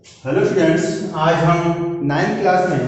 Hello students, आज हम 9th class में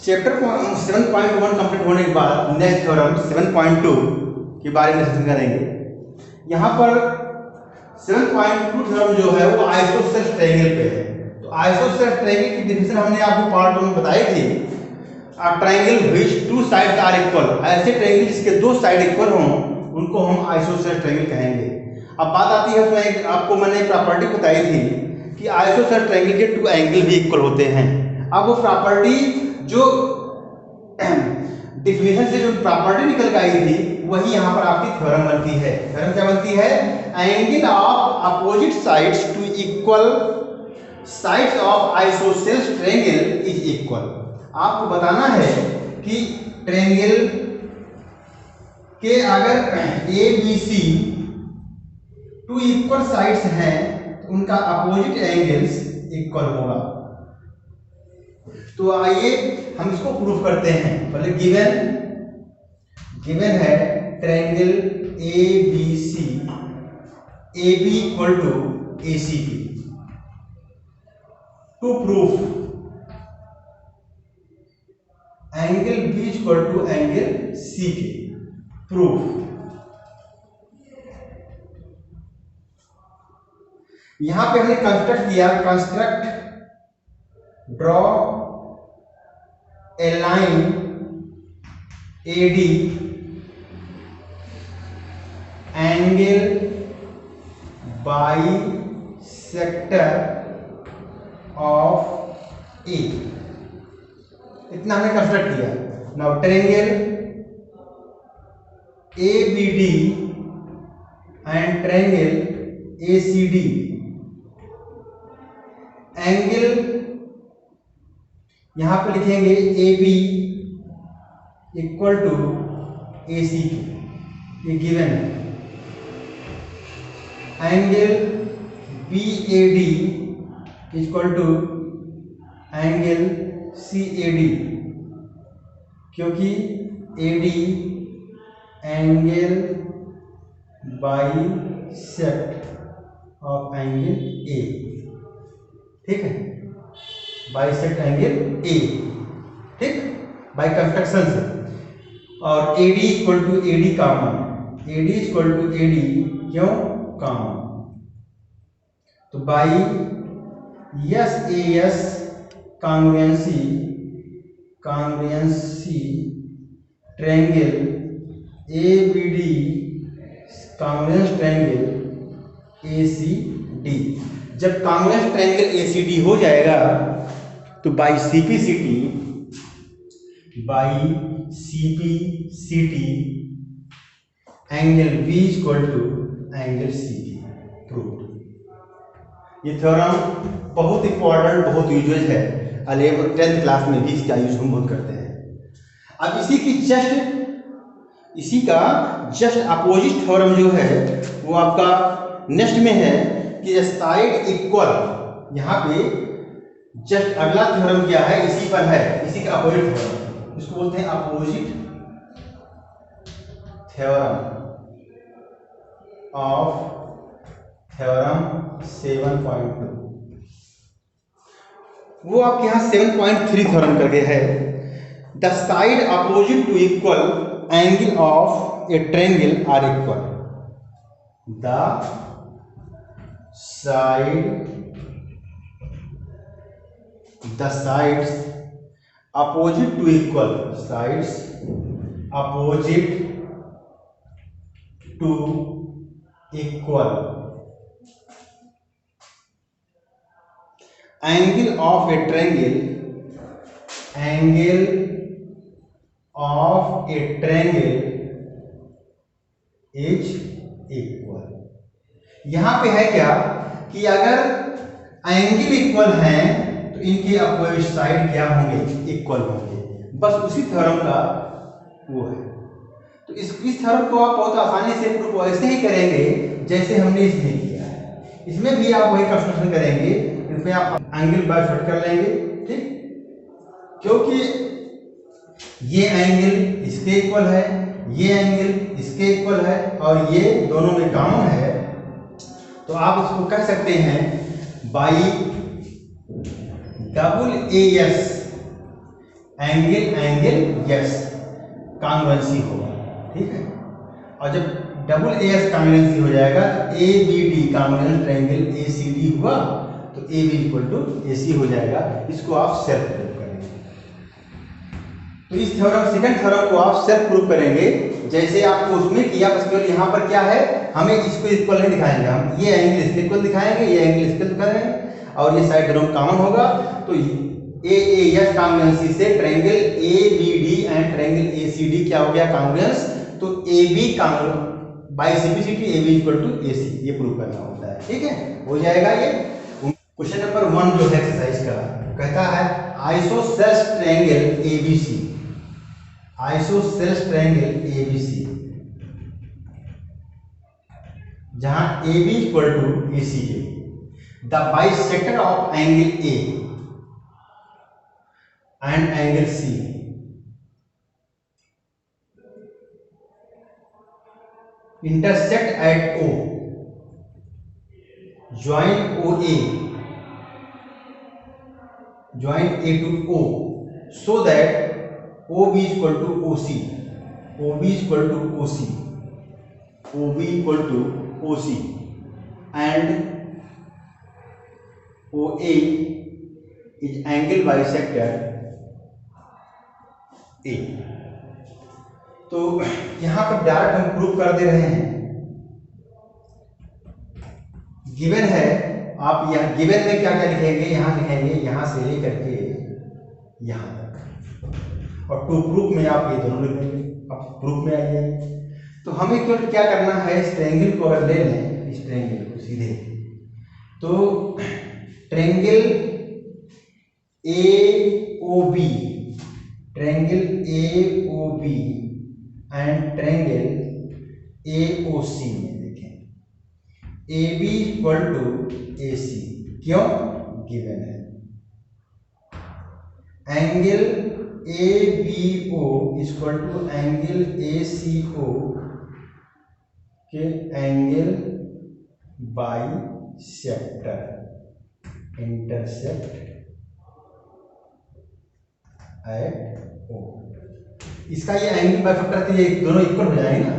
चैप्टर 7.1 कंप्लीट होने के बाद नेक्स्ट थ्योरम 7.2 के बारे में डिस्कशन करेंगे। यहाँ पर 7.2 थ्योरम जो है वो आइसोसेलेस ट्रायंगल पे है। तो आइसोसेलेस ट्रायंगल की डेफिनेशन हमने आपको पार्ट 1 में बताई थी। Triangle which two sides are equal, ऐसे ट्रायंगल जिसके दो साइड इक्वल हों उनको हम आइसोसेलेस ट्रायंगल कहेंगे। अब बात आती है उसमें आपको मैंने प्रॉपर्टी बताई थी कि आइसोसेलेस ट्रायंगल के टू एंगल भी इक्वल होते हैं। अब वो प्रॉपर्टी जो डिफिनेशन से जो प्रॉपर्टी निकल के आई थी वही यहाँ पर आपकी थ्योरम बनती है। थ्योरम क्या बनती है? Angle of opposite sides to equal sides of isosceles triangle is equal. आपको बताना है कि ट्रायंगल के अगर A B C two equal sides हैं तो उनका अपोजिट एंगल्स इक्वल होगा। तो आइए हम इसको प्रूफ करते हैं। पहले गिवन है triangle A B C, A B equal to A C B. To prove angle B equal to angle C के प्रूफ। यहां पे हमने कंस्ट्रक्ट किया, draw a line AD angle bisector of A. इतना हमने कंस्ट्रक्ट किया। Now triangle ABD and triangle ACD, angle यहां पे लिखेंगे AB इक्वल टू ACD, ये गिवन है। Angle BAD equal to angle CAD, क्योंकि AD angle bisect of angle A। ठीक है, बाइसेक्ट एंगल A, ठीक, बाय कंस्ट्रक्शन से। और AD equal to AD common, AD equal to AD क्यों common? तो by SAS congruency triangle ABD congruence triangle ACD। जब congruence triangle ACD हो जाएगा तो by CPCT angle B equal to angle CP proved. ये theorem बहुत important, बहुत usual है। 11th 10th क्लास में भी इसका यूज हम बहुत करते हैं। अब इसी का जस्ट अपोजिट थ्योरम जो है वो आपका नेक्स्ट में है कि साइड इक्वल। यहाँ पे जस्ट अगला थ्योरम क्या है, इसी पर है, इसी का अपोजिट थ्योरम, इसको बोलते हैं अपोजिट थ्योरम ऑफ थ्योरम 7.2। वो आपके यहां 7.3 थ्योरम करके है। The side opposite to equal angle of a triangle are equal. The sides opposite to equal, sides opposite to equal angle of a triangle, angle of a triangle is equal. यहां पे है क्या कि अगर angle equal हैं तो इनके opposite side क्या होंगे, इक्वल होंगे। बस उसी थ्योरम का वो है। तो इस थ्योरम को आप बहुत आसानी से प्रूव ऐसे ही करेंगे जैसे हमने इसमें किया है। इसमें भी आप वही कंस्ट्रक्शन करेंगे, इसमें आप एंगल बाइसेक्ट कर लेंगे, ठीक, क्योंकि ये एंगल इसके इक्वल है, ये एंगल इसके इक्वल है और ये दोनों में कॉमन है। तो आप इसको कह सकते हैं by double A S angle S congruency होगा, ठीक है। और जब डबल ए एस कांग्रुएंसी हो जाएगा तो A B D congruent triangle A C D हुआ, तो A B equal to A C हो जाएगा। इसको आप सेल्फ प्रूफ करेंगे। तो इस थ्योरम, सेकंड थ्योरम को आप सेल्फ प्रूफ करेंगे जैसे आपको उसमें किया, बस केवल यहाँ पर क्या है, हमें इसको इक्वल नहीं दिखाएंगे, हम ये एंगल इसके इक्वल दिखाएंगे, ये एंगल इसके दिखाएंगे, और ये साइड दोनों कॉमन होगा। तो ए एस कांग्रुएंसी से triangle A B D and triangle A C D क्या हो गया, कांग्रुएंस। तो A B by simplicity A B equal to A C, ये प्रूव करना होता है, ठीक है, हो जाएगा ये। क्वेश्चन नंबर 1 जो है एक्सरसाइज का, कहता है isosceles triangle A B C, isosceles triangle A B C जहां A B equal to A C है, the bisector of angle A and angle C intersect at O, join OA, join A to O, so that OB is equal to OC, OB is equal to OC, OB equal to OC, and OA is angle bisector A। तो यहां पर direct हम prove कर दे रहे हैं, given है। आप यहां गिवन में क्या क्या लिखेंगे, यहां लिखेंगे यहां से लेकर के यहां तक, और टू प्रूफ में आप ये दोनों लिखेंगे। अब प्रूफ में आइए, तो हमें केवल क्या करना है, इस ट्रायंगल को अगर ले लें, इस ट्रायंगल को सीधे, तो triangle A O B, triangle A O B and triangle AOC में देखें AB इक्वल टू AC, क्यों, गिवन है। Angle ABO equal to angle ACO के angle bisector, intersect at O। इसका ये एंगल बाइसेक्टर, तो ये दोनों इक्वल हो जाएंगे ना,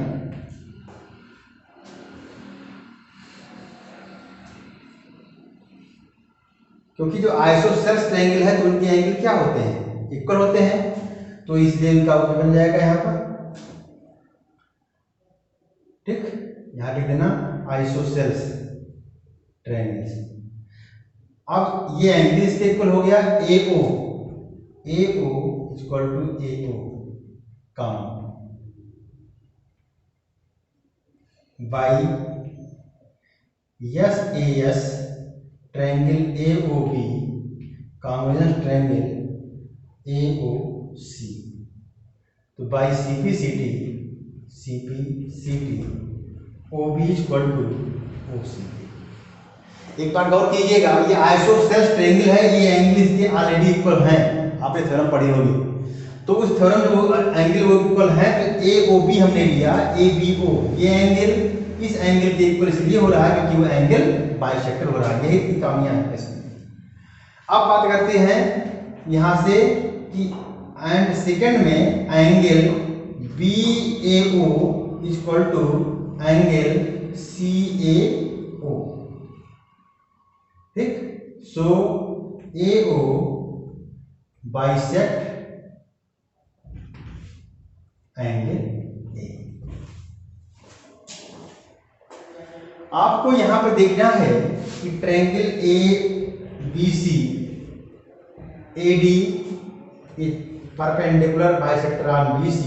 क्योंकि जो आइसोसेल्स ट्रायंगल है तो उनके एंगल क्या होते हैं, इक्वल होते हैं, तो इसलिए इनका बन जाएगा यहां पर, ठीक। यहां लिख देना आइसोसेल्स ट्रायंगल्स। अब ये एंगल इसके इक्वल हो गया AO, AO equal to AO काम by S A S triangle AOB convergence triangle AOC, तो by CPCT, CPCT OB equal to OC। एक बार गौर कीजिएगा, ये आइसोसेल्स ट्रायंगल है, ये एंगल इसके ऑलरेडी इक्वल हैं, आपने थ्योरम पढ़ी होगी। तो उस थ्योरम में वो एंगल वो इक्वल है, तो AOB हमने लिया, ABO ये एंगल इस एंगल के इक्वल इसलिए हो रहा है क्योंकि वो एंगल बाइसेक्टर हो रहा है, यही इतनी कामियां हैं इसमें। अब बात करते हैं यहां से कि एंड सेकंड में angle BAO equal to angle CAO, ठीक। So AO bisect angle A। आपको यहां पर देखना है कि triangle ABC AD perpendicular bisector on BC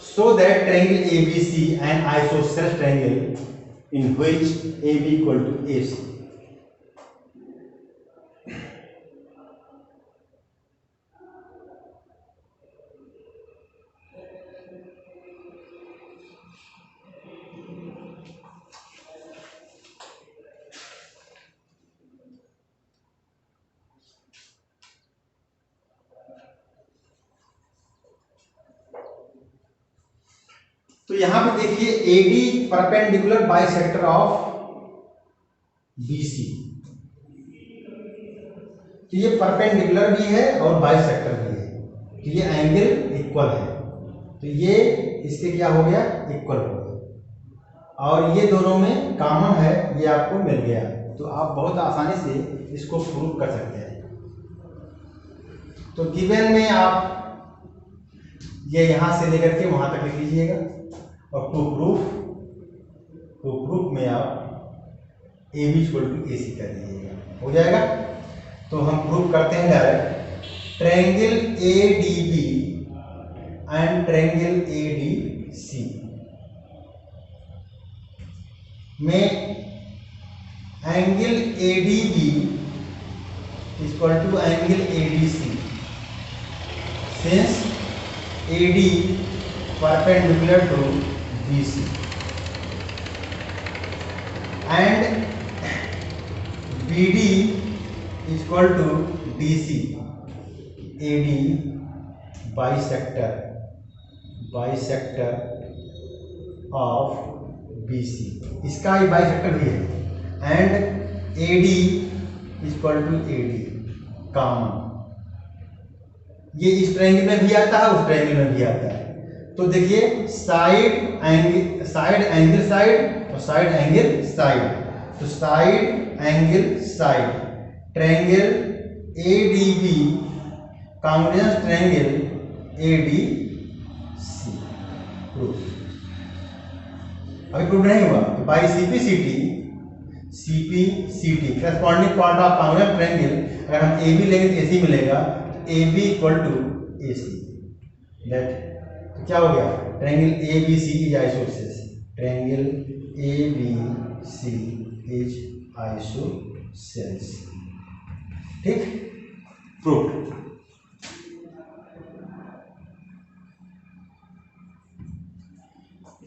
so that triangle ABC and isosceles triangle in which AB equal to AC। तो तो यहां पे देखिए AD perpendicular bisector of BC, तो ये परपेंडिकुलर भी है और बाइसेक्टर भी है, तो ये एंगल इक्वल है, तो ये इसके क्या हो गया, इक्वल हो गया, और ये दोनों में कॉमन है, ये आपको मिल गया, तो आप बहुत आसानी से इसको प्रूव कर सकते हैं। तो गिवन में आप ये यहां से लेकर के वहां तक लिख लीजिएगा, और टू प्रूफ में आप AB इक्वल टू AC कर दीजिएगा, हो जाएगा। तो हम प्रूफ करते हैं direct, triangle ADB and triangle ADC में angle ADB equal to angle ADC since AD perpendicular to BC and BD equal to DC, AD bisector of BC, इसका ही बाइसेक्टर भी है, and AD equal to AD common, ये इस triangle में भी आता है, उस ट्रायंगल में भी आता है। तो देखिए साइड एंगल साइड और साइड एंगल साइड, तो side angle side triangle ADB congruence triangle ADC proof. अभी प्रूफ नहीं हुआ तो by CPCT corresponding part of congruent triangle, अगर हम AB लेंगे तो AC मिलेगा, AB equal to AC, that तो क्या हो गया, triangle ABC is isosceles, triangle ABC is isosceles, ठीक, प्रूफ।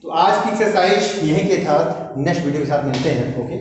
तो आज की एक्सरसाइज यहीं के साथ नेक्स्ट वीडियो के साथ मिलते हैं, ओके।